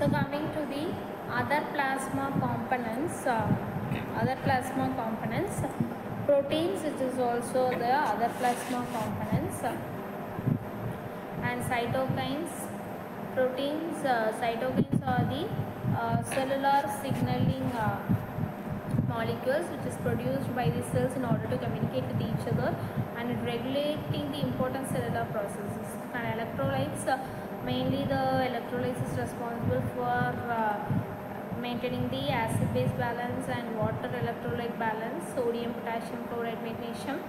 So coming to the other plasma components, proteins, which is also the other plasma components, and cytokines. Cytokines are the cellular signaling molecules which is produced by the cells in order to communicate with each other and regulating the important cellular processes. And electrolytes, mainly the electrolytes is responsible for maintaining the acid-base balance and water electrolyte balance, sodium, potassium, chloride, magnesium.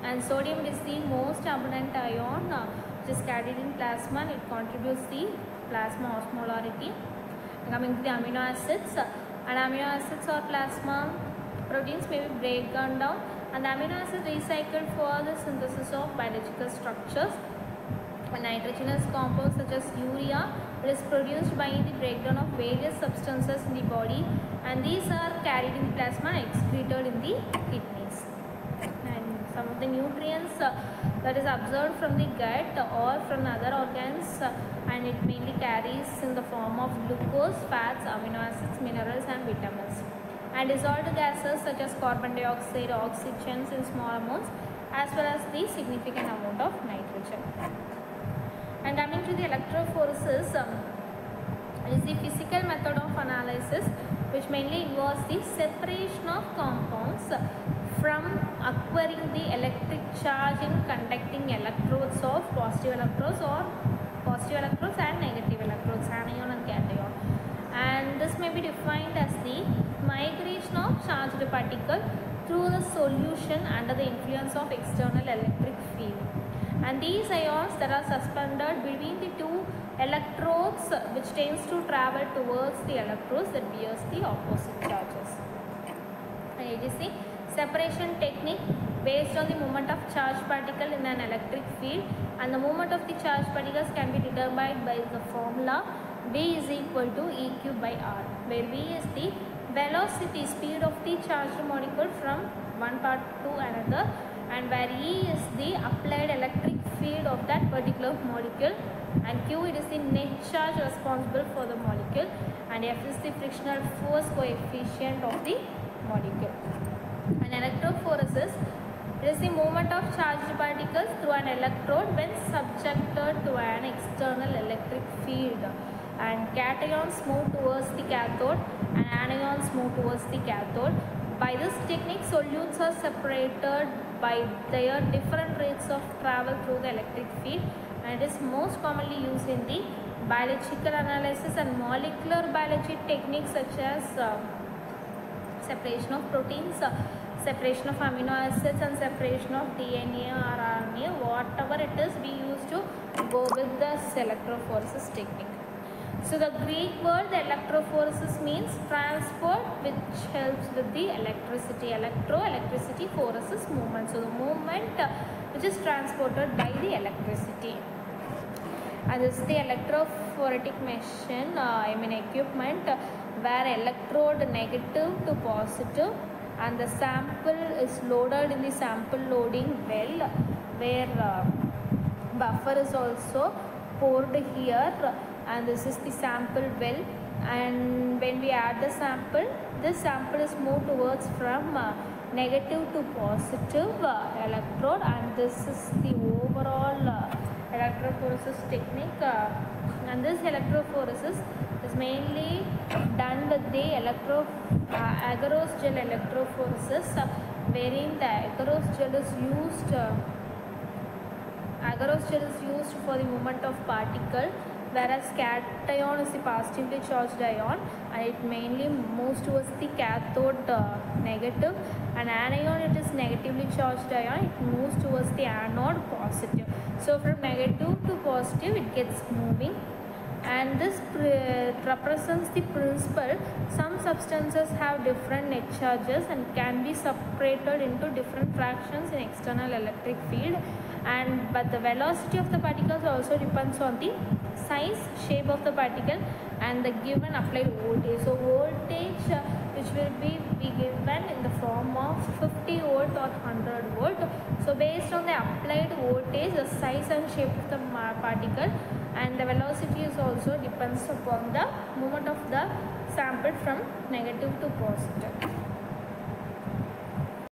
And sodium is the most abundant ion which is carried in plasma, and it contributes the plasma osmolarity. Coming to the amino acids, and amino acids or plasma proteins may be broken down, and the amino acids recycled for the synthesis of biological structures. And nitrogenous compounds such as urea is produced by the breakdown of various substances in the body, and these are carried in the plasma and excreted in the kidneys. And some of the nutrients that is absorbed from the gut or from other organs, and it mainly carries in the form of glucose, fats, amino acids, minerals and vitamins. And dissolved gases such as carbon dioxide, oxygens in small amounts, as well as the significant amount of nitrogen. And coming to the electrophoresis, is the physical method of analysis which mainly involves the separation of compounds from acquiring the electric charge in conducting electrodes of positive electrodes and negative electrodes, anion and cation. And this may be defined as the migration of charged particle through the solution under the influence of external electric field. And these ions that are suspended between the two electrodes, which tends to travel towards the electrodes that bears the opposite charges. And it is the separation technique based on the movement of charged particle in an electric field, and the movement of the charged particles can be determined by the formula V is equal to EQ by R, where V is the velocity, speed of the charged molecule from one part to another, and where E is the applied electric field of that particular molecule, and Q, it is the net charge responsible for the molecule, and F is the frictional force coefficient of the molecule. And electrophoresis, it is the movement of charged particles through an electrode when subjected to an external electric field. And cations move towards the cathode and anions move towards the cathode. By this technique, solutes are separated by their different rates of travel through the electric field, and it is most commonly used in the biological analysis and molecular biology techniques such as separation of proteins, separation of amino acids, and separation of DNA or RNA. Whatever it is, we used to go with this electrophoresis technique. So the Greek word electrophoresis means transport, which helps with the electricity. Electricity, phoresis, movement. So the movement which is transported by the electricity. And this is the electrophoretic machine, equipment, where electrode negative to positive, and the sample is loaded in the sample loading well, where buffer is also poured here, and this is the sample well. And when we add the sample, this sample is moved towards from negative to positive electrode, and this is the overall electrophoresis technique. And this electrophoresis is mainly done with the agarose gel electrophoresis, wherein the agarose gel is used for the movement of particle, whereas cation is the positively charged ion, and it mainly moves towards the cathode negative, and anion, it is negatively charged ion, it moves towards the anode positive. So from negative to positive it gets moving, and this represents the principle some substances have different net charges and can be separated into different fractions in external electric field, but the velocity of the particles also depends on the size, shape of the particle and the given applied voltage. So voltage which will be given in the form of 50 volt or 100 volt. So based on the applied voltage, the size and shape of the particle and the velocity is also depends upon the movement of the sample from negative to positive.